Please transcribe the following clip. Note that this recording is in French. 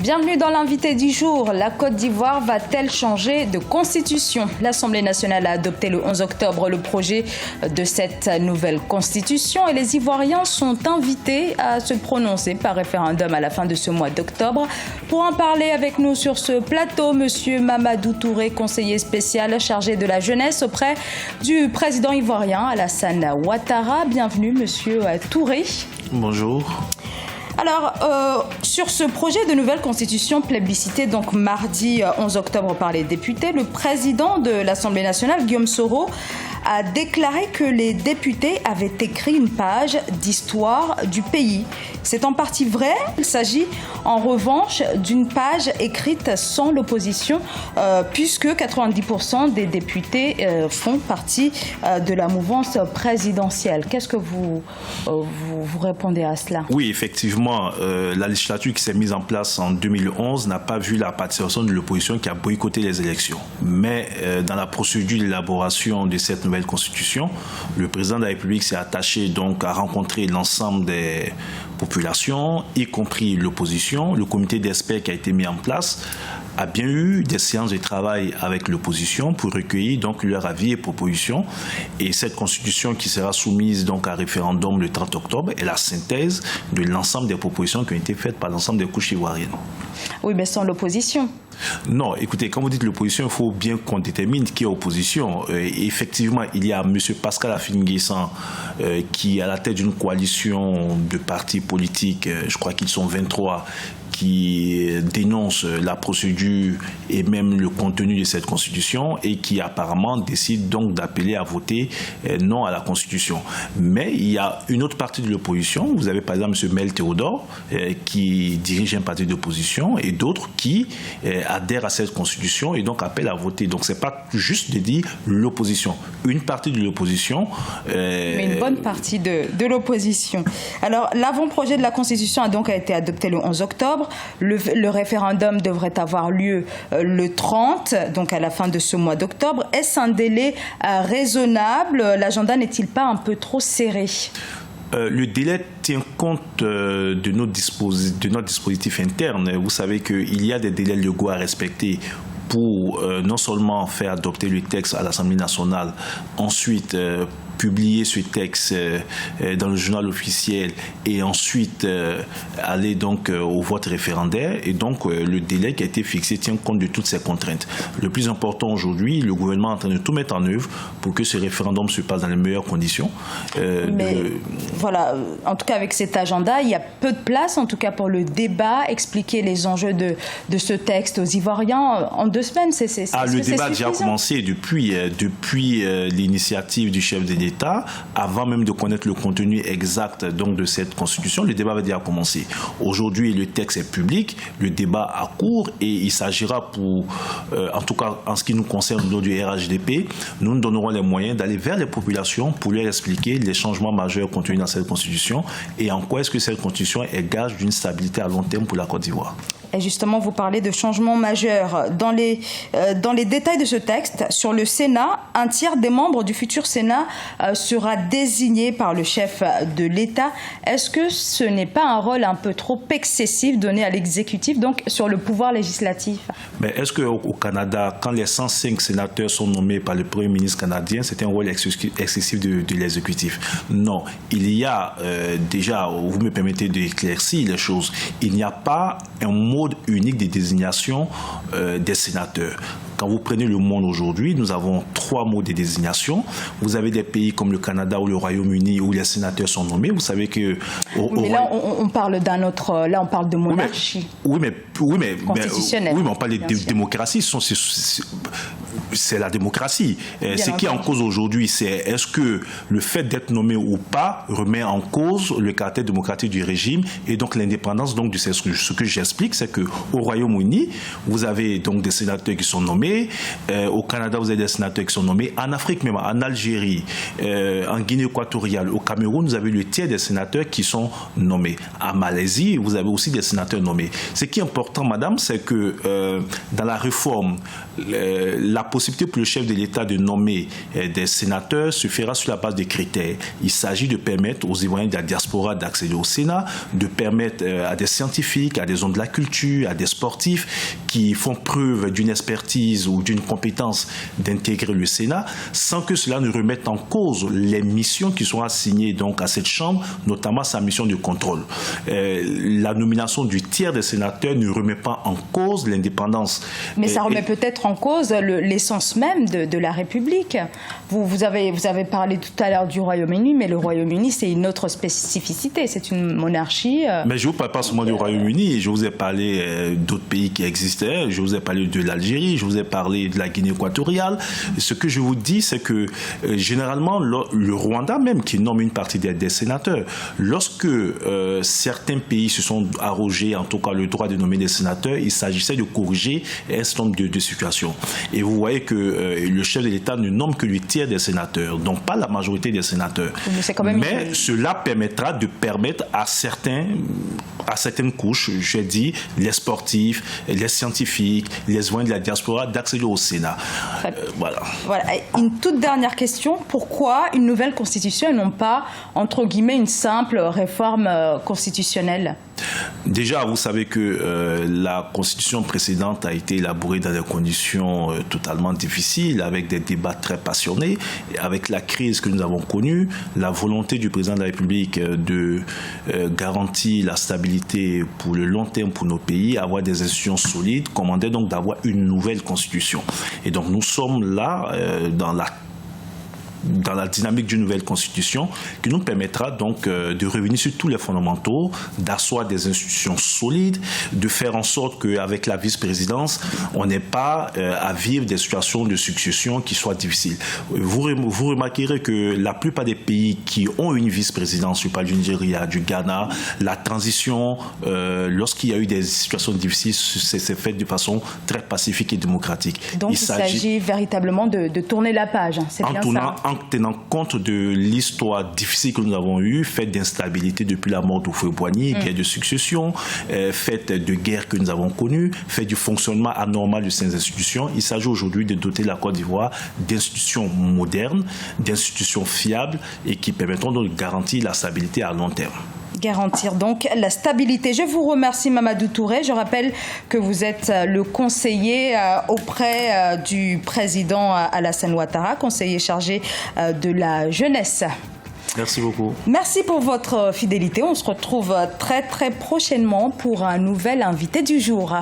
Bienvenue dans l'invité du jour. La Côte d'Ivoire va-t-elle changer de constitution? L'Assemblée nationale a adopté le 11 octobre le projet de cette nouvelle constitution et les Ivoiriens sont invités à se prononcer par référendum à la fin de ce mois d'octobre. Pour en parler avec nous sur ce plateau, Monsieur Mamadou Touré, conseiller spécial chargé de la jeunesse auprès du président ivoirien Alassane Ouattara. Bienvenue, Monsieur Touré. Bonjour. Alors, sur ce projet de nouvelle constitution plébiscité donc mardi 11 octobre par les députés, le président de l'Assemblée nationale, Guillaume Soro, a déclaré que les députés avaient écrit une page d'histoire du pays. C'est en partie vrai. Il s'agit en revanche d'une page écrite sans l'opposition, puisque 90% des députés font partie de la mouvance présidentielle. Qu'est-ce que vous répondez à cela? Oui, effectivement, la législature qui s'est mise en place en 2011 n'a pas vu la participation de l'opposition qui a boycotté les élections. Mais dans la procédure d'élaboration de cette nouvelle constitution, le président de la République s'est attaché donc à rencontrer l'ensemble des populations, y compris l'opposition. Le comité d'experts qui a été mis en place a bien eu des séances de travail avec l'opposition pour recueillir donc leur avis et propositions. Et cette constitution qui sera soumise donc à référendum le 30 octobre est la synthèse de l'ensemble des propositions qui ont été faites par l'ensemble des couches ivoiriennes. Oui, mais sans l'opposition. Non, écoutez, quand vous dites l'opposition, il faut bien qu'on détermine qui est opposition. Effectivement, il y a M. Pascal Affi-N'Guessan qui est à la tête d'une coalition de partis politiques, je crois qu'ils sont 23, qui dénonce la procédure et même le contenu de cette constitution et qui apparemment décide donc d'appeler à voter non à la constitution. Mais il y a une autre partie de l'opposition. Vous avez par exemple M. Mel Théodore qui dirige un parti d'opposition et d'autres qui adhèrent à cette constitution et donc appellent à voter. Donc c'est pas juste de dire l'opposition. Une partie de l'opposition. Mais une bonne partie de l'opposition. Alors l'avant-projet de la constitution a donc été adopté le 11 octobre. Le référendum devrait avoir lieu le 30, donc à la fin de ce mois d'octobre. Est-ce un délai raisonnable? L'agenda n'est-il pas un peu trop serré? Le délai tient compte de notre dispositif interne. Vous savez qu'il y a des délais légaux à respecter pour non seulement faire adopter le texte à l'Assemblée nationale, ensuite publier ce texte dans le journal officiel et ensuite aller donc au vote référendaire. Et donc le délai qui a été fixé tient compte de toutes ces contraintes. Le plus important aujourd'hui, le gouvernement est en train de tout mettre en œuvre pour que ce référendum se passe dans les meilleures conditions. Voilà, en tout cas avec cet agenda, il y a peu de place en tout cas pour le débat, expliquer les enjeux de ce texte aux Ivoiriens en 2 semaines. Le débat a déjà commencé depuis l'initiative du chef de l'État, avant même de connaître le contenu exact donc de cette constitution. Le débat va déjà commencer. Aujourd'hui, le texte est public, le débat a cours et il s'agira en tout cas en ce qui nous concerne au niveau du RHDP, nous nous donnerons les moyens d'aller vers les populations pour leur expliquer les changements majeurs contenus dans cette constitution et en quoi est-ce que cette constitution est gage d'une stabilité à long terme pour la Côte d'Ivoire. Et justement, vous parlez de changements majeurs. Dans les détails de ce texte, sur le Sénat, un tiers des membres du futur Sénat sera désigné par le chef de l'État. Est-ce que ce n'est pas un rôle un peu trop excessif donné à l'exécutif, donc sur le pouvoir législatif? Mais est-ce qu'au Canada, quand les 105 sénateurs sont nommés par le Premier ministre canadien, c'est un rôle excessif de l'exécutif? Non. Il y a déjà, vous me permettez d'éclaircir les choses, il n'y a pas un mode unique de désignation des sénateurs. Quand vous prenez le monde aujourd'hui, nous avons 3 modes de désignation. Vous avez des pays comme le Canada ou le Royaume-Uni où les sénateurs sont nommés. Vous savez que... Mais là, on parle d'un autre... Là, on parle de monarchie. Oui, mais constitutionnelle. Oui, mais on parle de démocratie. C'est la démocratie. Ce qui est en cause aujourd'hui, c'est est-ce que le fait d'être nommé ou pas remet en cause le caractère démocratique du régime et donc l'indépendance donc du CESRU. Ce que j'explique, c'est qu'au Royaume-Uni, vous avez donc des sénateurs qui sont nommés. Au Canada, vous avez des sénateurs qui sont nommés. En Afrique même, en Algérie, en Guinée équatoriale, au Cameroun, vous avez le tiers des sénateurs qui sont nommés. En Malaisie, vous avez aussi des sénateurs nommés. Ce qui est important, madame, c'est que dans la réforme, la possibilité pour le chef de l'État de nommer des sénateurs se fera sur la base des critères. Il s'agit de permettre aux Ivoiriens de la diaspora d'accéder au Sénat, de permettre à des scientifiques, à des hommes de la culture, à des sportifs qui font preuve d'une expertise ou d'une compétence d'intégrer le Sénat, sans que cela ne remette en cause les missions qui sont assignées donc à cette Chambre, notamment sa mission de contrôle. La nomination du tiers des sénateurs ne remet pas en cause l'indépendance. Mais ça remet peut-être en cause l'essence même de la République. Vous avez parlé tout à l'heure du Royaume-Uni, mais le Royaume-Uni, c'est une autre spécificité. C'est une monarchie. Mais je ne vous parle pas seulement du Royaume-Uni. Je vous ai parlé d'autres pays qui existaient. Je vous ai parlé de l'Algérie. Je vous ai parlé de la Guinée équatoriale. Ce que je vous dis, c'est que généralement, le Rwanda même, qui nomme une partie des sénateurs, lorsque certains pays se sont arrogés, en tout cas, le droit de nommer des sénateurs, il s'agissait de corriger un certain nombre de situations. Et vous voyez que le chef de l'État ne nomme que le tiers des sénateurs, donc pas la majorité des sénateurs. Mais cela permettra de permettre à certaines couches, je dis, les sportifs, les scientifiques, les Ivoiriens de la diaspora, d'accéder au Sénat. Voilà. Une toute dernière question. Pourquoi une nouvelle constitution et non pas, entre guillemets, une simple réforme constitutionnelle ? Déjà, vous savez que la constitution précédente a été élaborée dans des conditions totalement difficiles, avec des débats très passionnés, et avec la crise que nous avons connue, la volonté du président de la République de garantir la stabilité pour le long terme pour nos pays, avoir des institutions solides, commandait donc d'avoir une nouvelle constitution. Et donc nous sommes là dans la dynamique d'une nouvelle constitution qui nous permettra donc de revenir sur tous les fondamentaux, d'asseoir des institutions solides, de faire en sorte qu'avec la vice-présidence, on n'ait pas à vivre des situations de succession qui soient difficiles. Vous remarquerez que la plupart des pays qui ont une vice-présidence, je parle du Nigeria, du Ghana, la transition, lorsqu'il y a eu des situations difficiles, c'est fait de façon très pacifique et démocratique. Donc il s'agit véritablement de tourner la page, c'est bien ça. En tenant compte de l'histoire difficile que nous avons eue, faite d'instabilité depuis la mort d'Houphouët-Boigny, guerre de succession, faite de guerres que nous avons connues, faite du fonctionnement anormal de ces institutions, il s'agit aujourd'hui de doter la Côte d'Ivoire d'institutions modernes, d'institutions fiables et qui permettront de garantir la stabilité à long terme. Garantir donc la stabilité. Je vous remercie Mamadou Touré. Je rappelle que vous êtes le conseiller auprès du président Alassane Ouattara, conseiller chargé de la jeunesse. Merci beaucoup. Merci pour votre fidélité. On se retrouve très très prochainement pour un nouvel invité du jour.